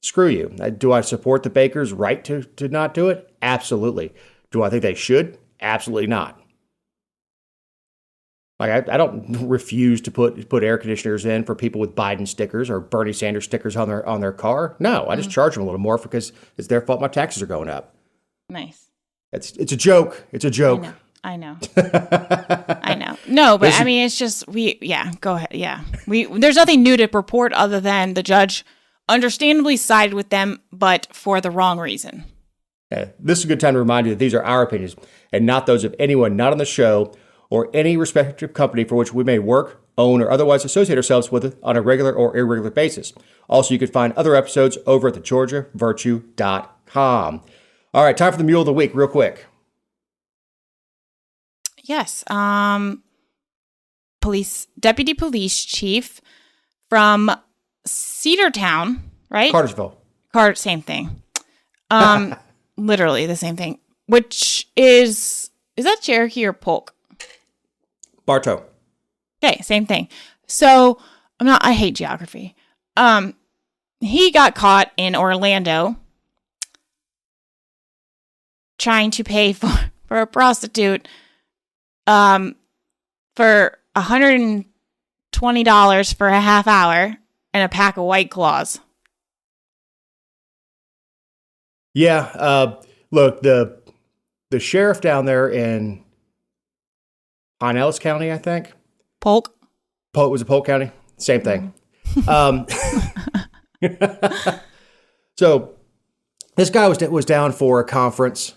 Screw you. Do I support the baker's right to not do it? Absolutely. Do I think they should? Absolutely not. Like I don't refuse to put air conditioners in for people with Biden stickers or Bernie Sanders stickers on their car. No, I just charge them a little more because it's their fault my taxes are going up. Nice. It's a joke. It's a joke. I know. I know. No, but I mean, it's just go ahead. Yeah. There's nothing new to report other than the judge understandably sided with them, but for the wrong reason. Yeah, this is a good time to remind you that these are our opinions and not those of anyone not on the show or any respective company for which we may work, own, or otherwise associate ourselves with it on a regular or irregular basis. Also, you can find other episodes over at thegeorgiavirtue.com. All right, time for the Mule of the Week, real quick. Yes. Deputy Police Chief from Cedartown, right? Cartersville. Same thing. Literally the same thing. Which is that Cherokee or Polk? Bartow. Okay, same thing. So I hate geography. He got caught in Orlando trying to pay for a prostitute for $120 for a half hour and a pack of White Claws. Yeah, look, the sheriff down there in Pinellas County, I think. Polk. Was it Polk County? Same thing. So this guy was down for a conference,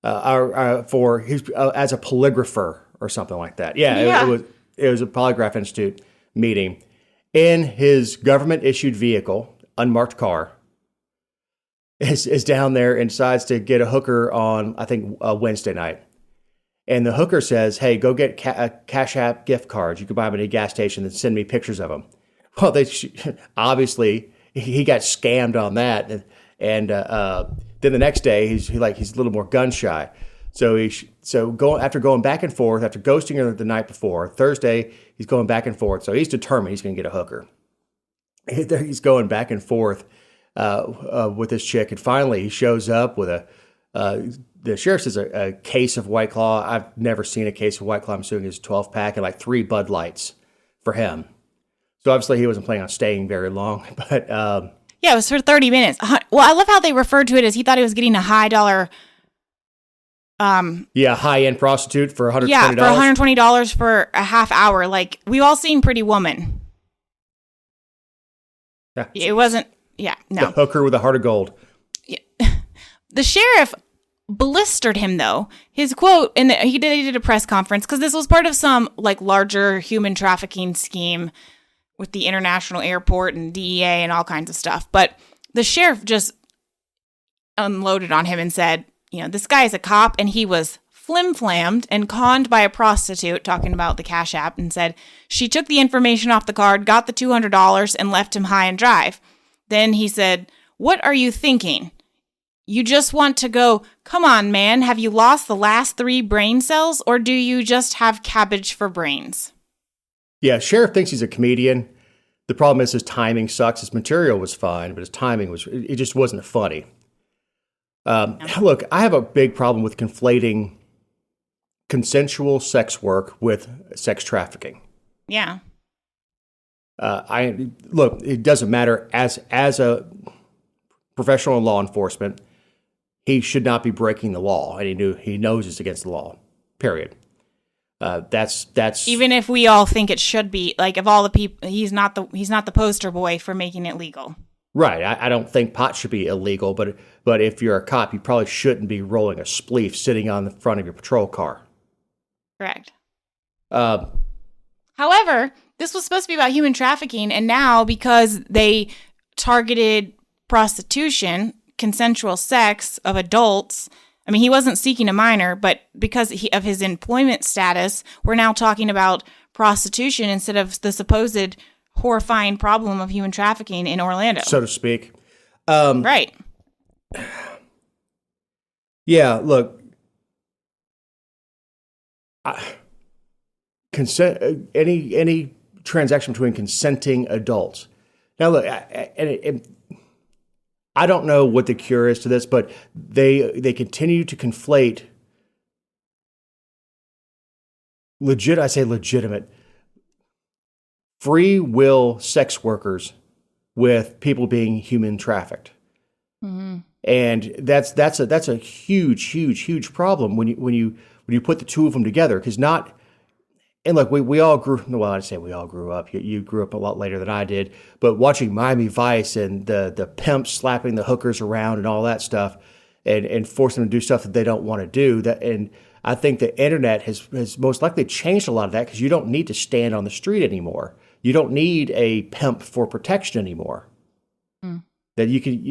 as a polygrapher or something like that. Yeah. It was a Polygraph Institute meeting in his government issued vehicle, unmarked car. Is down there and decides to get a hooker on, I think, a Wednesday night. And the hooker says, hey, go get Cash App gift cards. You can buy them at a gas station and send me pictures of them. Well, obviously, he got scammed on that. And then the next day, he's a little more gun shy. After going back and forth, after ghosting her the night before, Thursday, he's going back and forth. So he's determined he's going to get a hooker. He's going back and forth with this chick, and finally he shows up with the sheriff says a case of White Claw. I've never seen a case of White Claw. I'm assuming it's a 12-pack and like 3 Bud Lights for him. So obviously he wasn't planning on staying very long, but Yeah, it was for 30 minutes. Well, I love how they referred to it as he thought he was getting a high dollar. High-end prostitute for $120. Yeah, for $120 for a half hour. Like, we've all seen Pretty Woman. Yeah. It wasn't, no. The hooker with a heart of gold. Yeah. The sheriff blistered him, though. His quote, and he did a press conference, because this was part of some, like, larger human trafficking scheme with the international airport and DEA and all kinds of stuff. But the sheriff just unloaded on him and said, this guy is a cop, and he was flim-flammed and conned by a prostitute, talking about the Cash App, and said she took the information off the card, got the $200, and left him high and drive. Then he said, "What are you thinking? You just want to go, come on, man, have you lost the last 3 brain cells, or do you just have cabbage for brains?" Yeah, sheriff thinks he's a comedian. The problem is his timing sucks. His material was fine, but his timing it just wasn't funny. Look, I have a big problem with conflating consensual sex work with sex trafficking. Yeah. It doesn't matter. As a professional in law enforcement, he should not be breaking the law, and he knows it's against the law. Period. That's even if we all think it should be, like, of all the people, he's not the poster boy for making it legal. Right. I don't think pot should be illegal, but if you're a cop, you probably shouldn't be rolling a spleef sitting on the front of your patrol car. Correct. However, this was supposed to be about human trafficking, and now, because they targeted prostitution, consensual sex of adults, I mean, he wasn't seeking a minor, but because of his employment status, we're now talking about prostitution instead of the supposed horrifying problem of human trafficking in Orlando, so to speak. Right. Yeah, look, consent. Any transaction between consenting adults. Now, look, I don't know what the cure is to this, but they continue to conflate legitimate free will sex workers with people being human trafficked. Mm-hmm. And that's a huge problem when you put the two of them together, because we all grew, well, I'd say we all grew up. You grew up a lot later than I did, but watching Miami Vice and the pimps slapping the hookers around and all that stuff, and forcing them to do stuff that they don't want to do. And I think the internet has most likely changed a lot of that, because you don't need to stand on the street anymore. You don't need a pimp for protection anymore. Mm. That you can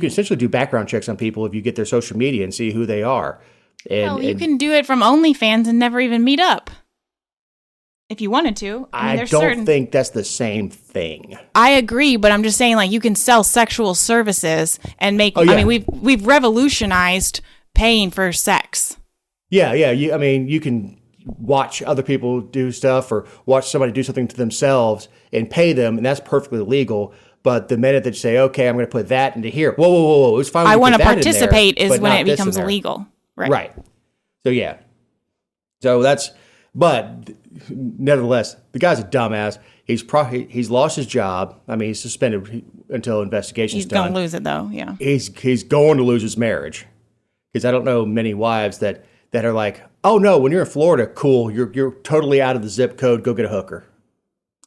essentially do background checks on people if you get their social media and see who they are. You can do it from OnlyFans and never even meet up if you wanted to. I don't think that's the same thing. I agree, but I'm just saying, like, you can sell sexual services and make. Oh, yeah. I mean, we've revolutionized paying for sex. Yeah. You can watch other people do stuff, or watch somebody do something to themselves and pay them, and that's perfectly legal. But the minute that you say, "Okay, I'm going to put that into here," whoa, it's fine. I want to participate is when it becomes illegal. Right. So yeah. But nevertheless, the guy's a dumbass. He's lost his job. I mean, he's suspended until investigation's done. He's going to lose it, though. Yeah. He's going to lose his marriage, because I don't know many wives that are like, "Oh no, when you're in Florida, cool, you're totally out of the zip code. Go get a hooker."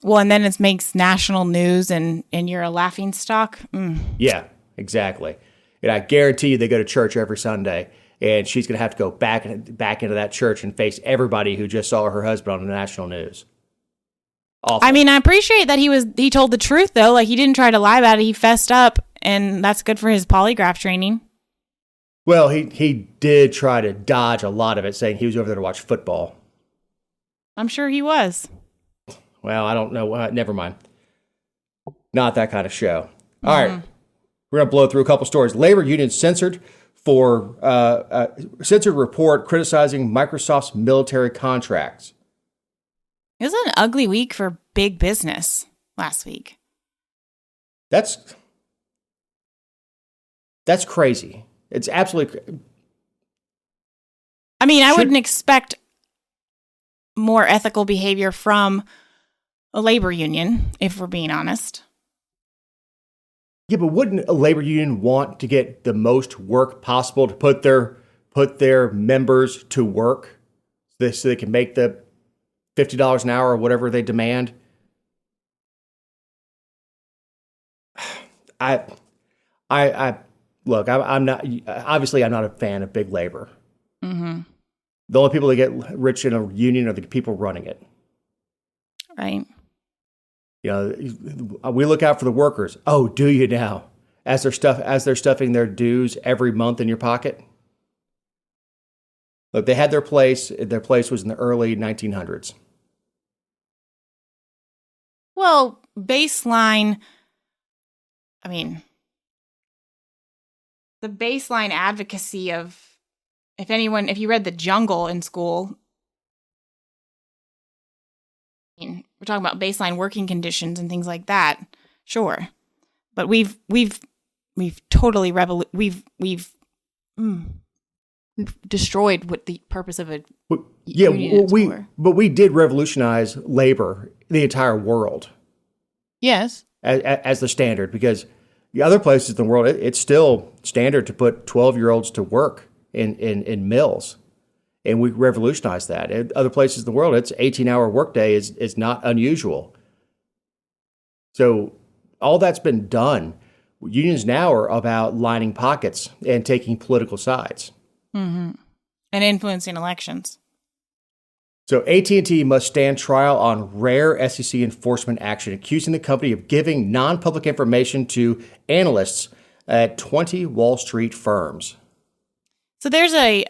Well, and then it makes national news, and you're a laughingstock. Mm. Yeah, exactly. And I guarantee you, they go to church every Sunday. And she's going to have to go back into that church and face everybody who just saw her husband on the national news. Awful. I mean, I appreciate that he told the truth, though. Like, he didn't try to lie about it. He fessed up, and that's good for his polygraph training. Well, he did try to dodge a lot of it, saying he was over there to watch football. I'm sure he was. Well, I don't know. Never mind. Not that kind of show. Mm-hmm. All right. We're going to blow through a couple stories. Labor union censored censored report criticizing Microsoft's military contracts. It was an ugly week for big business last week. That's crazy. It's absolutely. I mean, I wouldn't expect more ethical behavior from a labor union, if we're being honest. Yeah, but wouldn't a labor union want to get the most work possible to put their members to work so they can make the $50 an hour or whatever they demand? I I look. I'm not, obviously I'm not a fan of big labor. Mm-hmm. The only people that get rich in a union are the people running it. Right. You know, we look out for the workers. Oh, do you now? As they're stuffing their dues every month in your pocket. Look, they had their place. Their place was in the early 1900s. Well, baseline, I mean, the baseline advocacy of, if you read The Jungle in school, I mean, we're talking about baseline working conditions and things like that. Sure. But we've totally we've destroyed what the purpose of a union is for. But we did revolutionize labor in the entire world. Yes. As the standard, because the other places in the world, it's still standard to put 12-year-olds to work in mills. And we revolutionized that. In other places in the world, it's 18-hour workday is not unusual. So all that's been done. Unions now are about lining pockets and taking political sides. Mm-hmm. And influencing elections. So AT&T must stand trial on rare SEC enforcement action, accusing the company of giving non-public information to analysts at 20 Wall Street firms. So there's a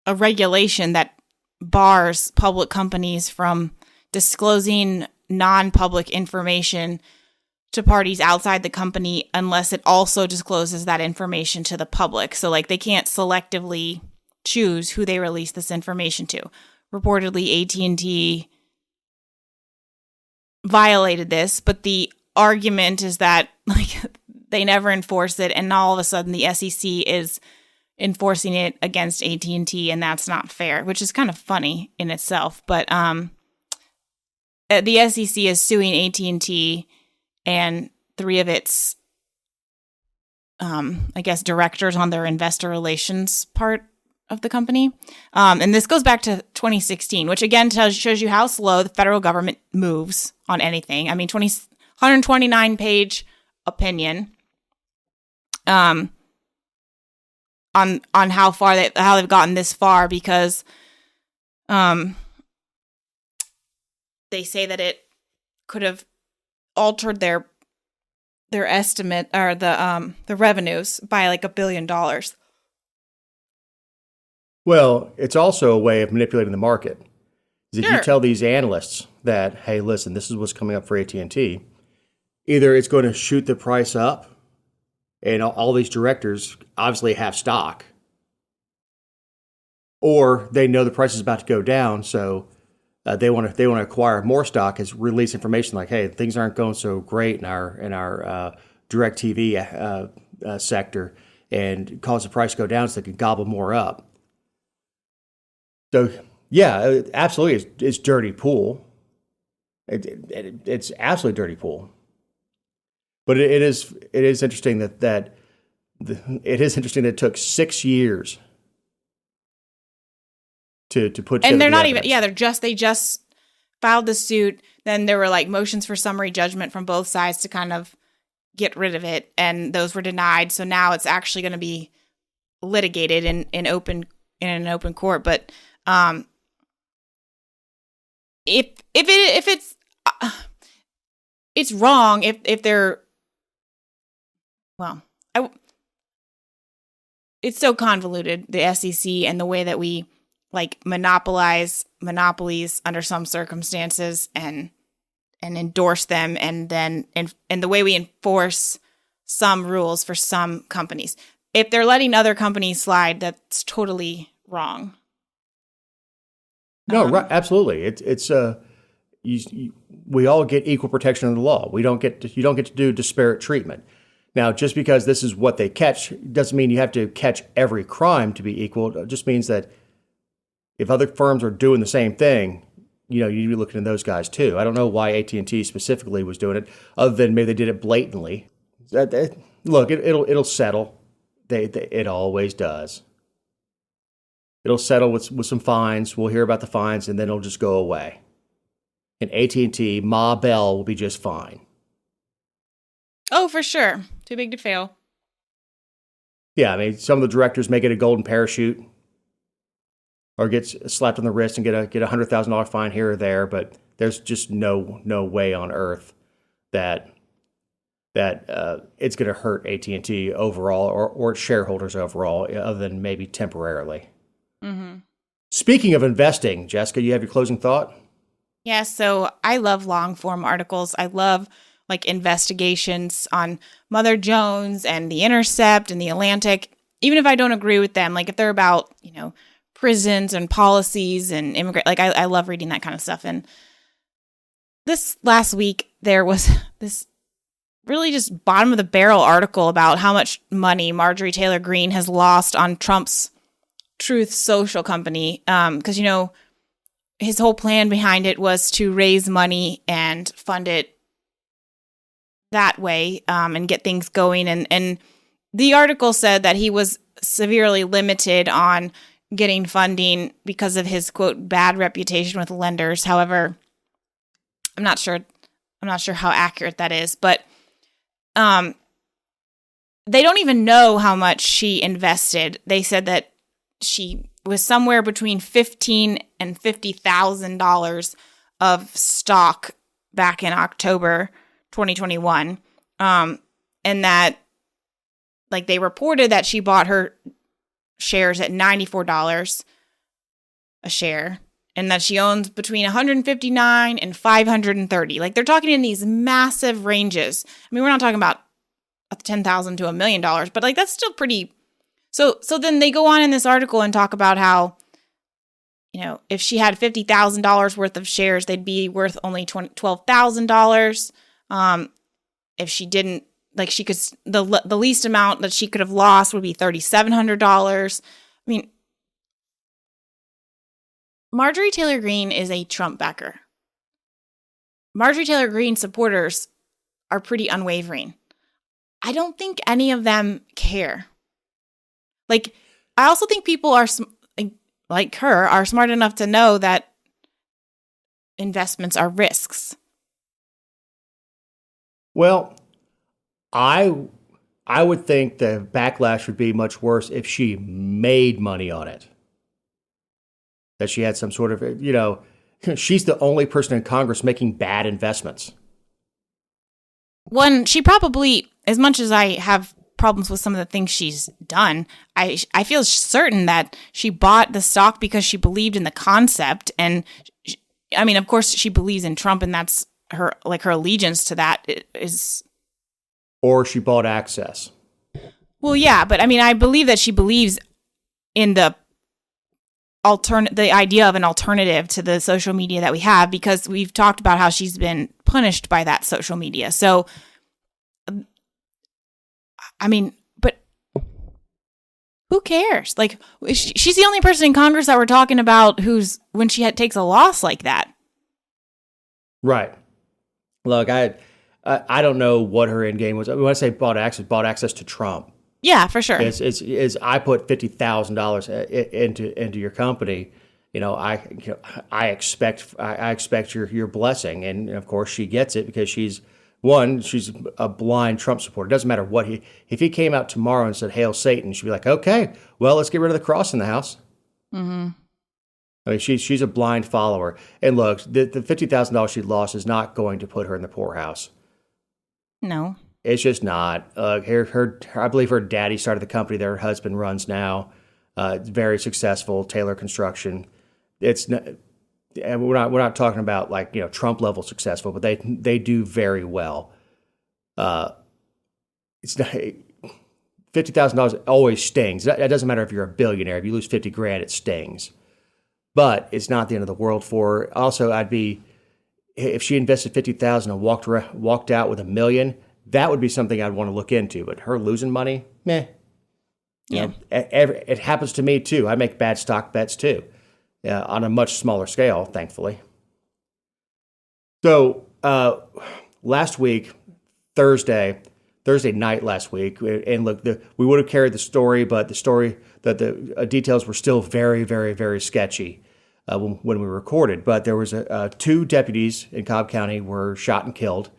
regulation that bars public companies from disclosing non-public information to parties outside the company unless it also discloses that information to the public. So like they can't selectively choose who they release this information to. Reportedly, AT&T violated this, but the argument is that like they never enforce it, and all of a sudden the SEC is enforcing it against AT&T, and that's not fair, which is kind of funny in itself. But the SEC is suing AT&T and three of its, I guess, directors on their investor relations part of the company. And this goes back to 2016, which again shows you how slow the federal government moves on anything. I mean, 129-page opinion on how they've gotten this far, because they say that it could have altered their estimate, or the revenues by like $1 billion. Well, it's also a way of manipulating the market. If Sure. you tell these analysts that, hey, listen, this is what's coming up for AT&T, either it's going to shoot the price up, and all these directors obviously have stock, or they know the price is about to go down, so they want to acquire more stock, as release information like, hey, things aren't going so great in our direct TV sector, and cause the price to go down so they can gobble more up. So yeah, absolutely, it's dirty pool. It's absolutely dirty pool. But it is interesting that it took 6 years to put together. And they're the not evidence. even, they just filed the suit. Then there were like motions for summary judgment from both sides to kind of get rid of it, and those were denied. So now it's actually going to be litigated in an open court. But if it's wrong, if they're, well, it's so convoluted, the SEC, and the way that we like monopolize monopolies under some circumstances and endorse them, and then and the way we enforce some rules for some companies. If they're letting other companies slide, that's totally wrong. No, right, absolutely. We all get equal protection under the law. You don't get to do disparate treatment. Now, just because this is what they catch doesn't mean you have to catch every crime to be equal. It just means that if other firms are doing the same thing, you need to be looking at those guys too. I don't know why AT&T specifically was doing it, other than maybe they did it blatantly. Look, it'll settle. It always does. It'll settle with some fines. We'll hear about the fines, and then it'll just go away. And AT&T, Ma Bell will be just fine. Oh, for sure. Too big to fail. Yeah, I mean, some of the directors may get a golden parachute or get slapped on the wrist and get a $100,000 fine here or there, but there's just no way on earth that it's going to hurt AT&T overall or its shareholders overall, other than maybe temporarily. Mm-hmm. Speaking of investing, Jessica, you have your closing thought? Yeah, so I love long form articles. I love investigations on Mother Jones and The Intercept and The Atlantic, even if I don't agree with them, if they're about, prisons and policies and immigrant, I love reading that kind of stuff. And this last week, there was this really just bottom of the barrel article about how much money Marjorie Taylor Greene has lost on Trump's Truth Social company. Because, his whole plan behind it was to raise money and fund it that way, and get things going. And the article said that he was severely limited on getting funding because of his, quote, bad reputation with lenders. However, I'm not sure how accurate that is, but they don't even know how much she invested. They said that she was somewhere between $15,000 and $50,000 of stock back in October 2021, and that they reported that she bought her shares at $94 a share, and that she owns between 159 and 530. They're talking in these massive ranges. I mean, we're not talking about $10,000 to $1 million, but that's still pretty. So then they go on in this article and talk about how, if she had $50,000 worth of shares, they'd be worth only $12,000. If she didn't, she could, the least amount that she could have lost would be $3,700. I mean, Marjorie Taylor Greene is a Trump backer. Marjorie Taylor Greene supporters are pretty unwavering. I don't think any of them care. I also think people are like her are smart enough to know that investments are risks. Well, I would think the backlash would be much worse if she made money on it. That she had some sort of, she's the only person in Congress making bad investments. One, she probably, as much as I have problems with some of the things she's done, I feel certain that she bought the stock because she believed in the concept. And of course she believes in Trump, and that's her allegiance to that is. Or she bought access. Well, yeah, but I believe that she believes in the idea of an alternative to the social media that we have, because we've talked about how she's been punished by that social media. So, but who cares? She's the only person in Congress that we're talking about when she takes a loss like that. Right. Look, I don't know what her end game was. When I say bought access to Trump. Yeah, for sure. Is I put $50,000 into your company. I expect your blessing, and of course she gets it because she's a blind Trump supporter. It doesn't matter if he came out tomorrow and said "Hail Satan," she'd be like, "Okay, well, let's get rid of the cross in the house." Mm-hmm. I mean, she's a blind follower. And look, the $50,000 she lost is not going to put her in the poorhouse. No. It's just not. I believe her daddy started the company that her husband runs now. It's very successful, Taylor Construction. It's not, and we're not talking about Trump level successful, but they do very well. It's not $50,000 always stings. That doesn't matter if you're a billionaire. If you lose $50,000, it stings. But it's not the end of the world for her. Also, if she invested $50,000 and walked out with $1 million, that would be something I'd want to look into. But her losing money, meh. Yeah. It happens to me too. I make bad stock bets too, on a much smaller scale, thankfully. So last week, Thursday night last week, and look, we would have carried the story, but the details were still very, very, very sketchy when we recorded. But there was two deputies in Cobb County were shot and killed.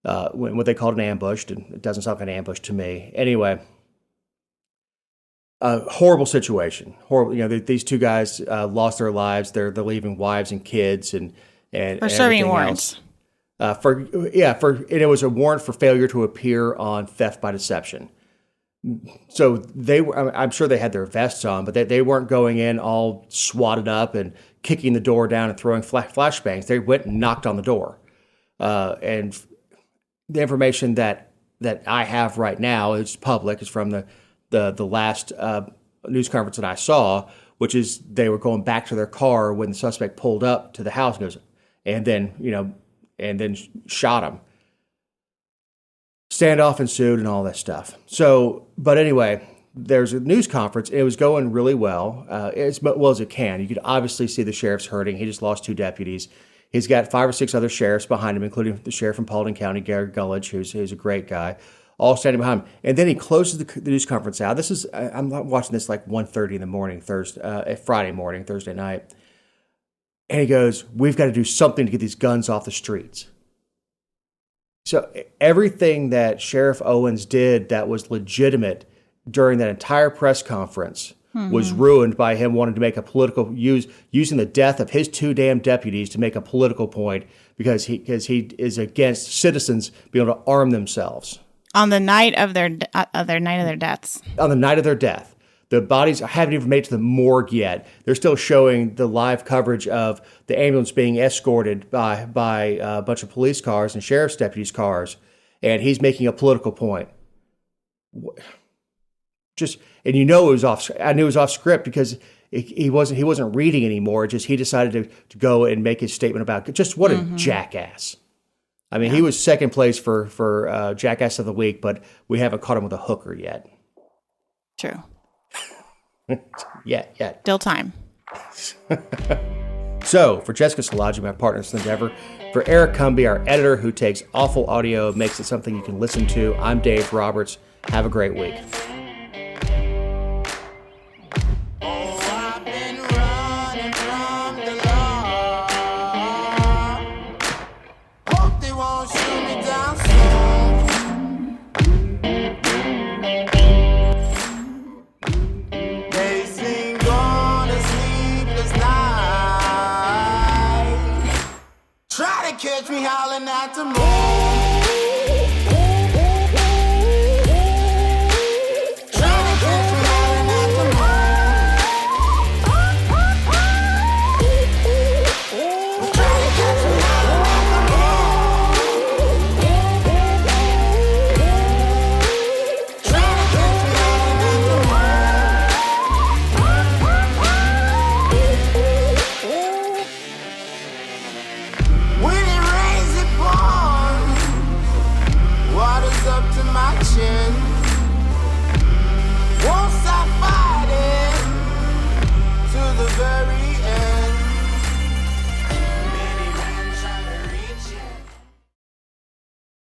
What they called an ambush, and it doesn't sound like an ambush to me. Anyway, horrible situation. Horrible. These two guys lost their lives. They're leaving wives and kids and for serving warrants. And it was a warrant for failure to appear on theft by deception. So I'm sure they had their vests on, but they weren't going in all swatted up and kicking the door down and throwing flashbangs. They went and knocked on the door. And the information that I have right now is public. It's from the last news conference that I saw, which is they were going back to their car when the suspect pulled up to the house and then shot him. Standoff ensued and all that stuff. So, but anyway, there's a news conference. It was going really well, as well as it can. You could obviously see the sheriff's hurting. He just lost two deputies. He's got 5 or 6 other sheriffs behind him, including the sheriff from Paulding County, Gary Gulledge, who's a great guy, all standing behind him. And then he closes the news conference out. I'm watching this like 1:30 in the morning, Friday morning, Thursday night. And he goes, "We've got to do something to get these guns off the streets." So everything that Sheriff Owens did that was legitimate during that entire press conference was ruined by him wanting to make using the death of his 2 damn deputies to make a political point because he is against citizens being able to arm themselves. On the night of their deaths. On the night of their death. The bodies haven't even made it to the morgue yet. They're still showing the live coverage of the ambulance being escorted by a bunch of police cars and sheriff's deputies' cars, and he's making a political point. And it was off. I knew it was off script because he wasn't reading anymore. He decided to go and make his statement about just what a jackass. I mean, he was second place for Jackass of the Week, but we haven't caught him with a hooker yet. True. Yeah. Still time. So, for Jessica Szilagyi, my partner in this endeavor, for Eric Cumby, our editor who takes awful audio, makes it something you can listen to, I'm Dave Roberts. Have a great week. Catch me howling at the moon.